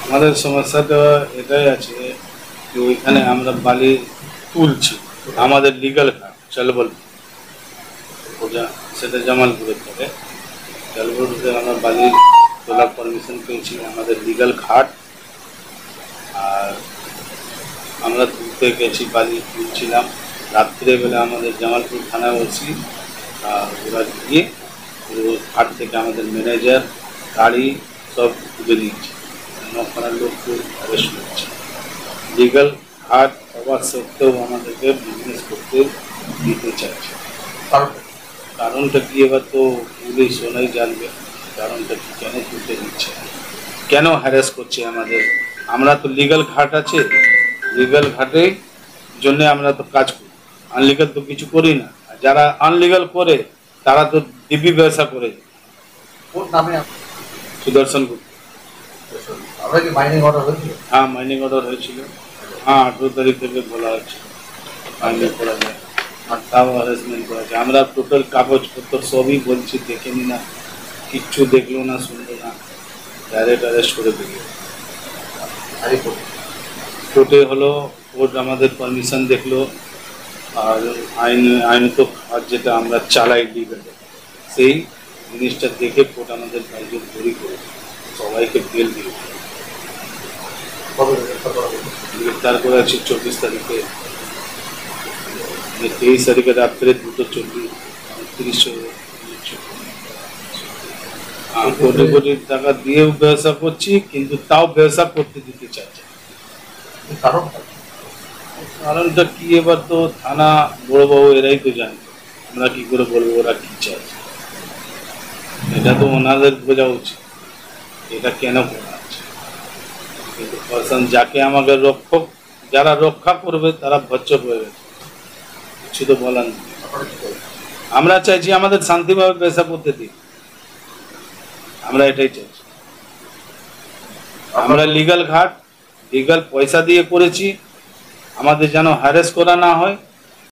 আমাদের সমস্যাটা এটাই আছে যে ওইখানে আমরা বালি তুলছি, আমাদের লিগাল ঘাট চলবল, সেটা জামালপুরের পরে জামালপুরে আমরা বালি তোলার পারমিশন পেয়েছি, আমাদের লিগাল ঘাট। আর আমরা তুলতে গেছি, বালি তুলছিলাম, রাত্রেবেলা আমাদের জামালপুর থানায় ওসি ওরা গিয়ে ঘাট থেকে আমাদের ম্যানেজার গাড়ি সব তুলে দিচ্ছে, নখানার লোককে অ্যারেস্ট করছে। লিগাল ঘাট হওয়া সত্ত্বেও আমাদেরকে বিজনেস করতে দিতে চাইছে। কারণটা কি এবার তো পুলিশ ওনাই জানবে কারণটা কি, কেন তুলতে দিচ্ছে, কেন হ্যারাস করছে আমাদের। আমরা তো লিগাল ঘাট আছে, লিগাল ঘাটের জন্য আমরা তো কাজ করি, আনলিগাল তো কিছু করি না। যারা আনলিগাল করে তারা তো দিব্যি ব্যবসা করে। সুদর্শন গুপ্ত। হ্যাঁ, মাইনিং অর্ডার হয়েছিল। হ্যাঁ, 18 তারিখ থেকে বলা হচ্ছে মাইনিং করা যায়, আর তাও হ্যারাসমেন্ট করা যায়। আমরা টোটাল কাগজপত্র সবই বলছি, দেখে নি না, কিচ্ছু দেখলো না, শুনলো না, ডাইরেক্ট অ্যারেস্ট করে দিল। কোর্টে হলো, কোর্ট আমাদের পারমিশন দেখলো, আর আইনত কাজ যেটা আমরা চালাই লিগালে, সেই জিনিসটা দেখে কোর্ট আমাদের কার্যত ধরি করে সবাইকে বেল দিয়ে গ্রেপ্তার করে আছে 24 তারিখে। 23 তারিখে রাত্রে 2:40 কোটি কোটি টাকা দিয়েও ব্যবসা করছি, কিন্তু তাও ব্যবসা করতে দিতে চাইছে। কারণটা কি এবার তো থানা বড়বাবু এরাই তো জানে, আমরা কি করে বলবো ওরা কি চাইছে। এটা তো ওনাদের বোঝা উচিত এটা কেন করা আছে। কিন্তু পার্সন যাকে আমাকে রক্ষক, যারা রক্ষা করবে তারা ভচ্চক হয়ে গেছে, কিছু তো বলার নেই। আমরা চাইছি আমাদের শান্তিভাবে ব্যবসা করতে দিই, আমরা এটাই চাইছি। আমরা লিগাল ঘাট, লিগাল পয়সা দিয়ে করেছি, আমাদের যেন হ্যারাস করা না হয়।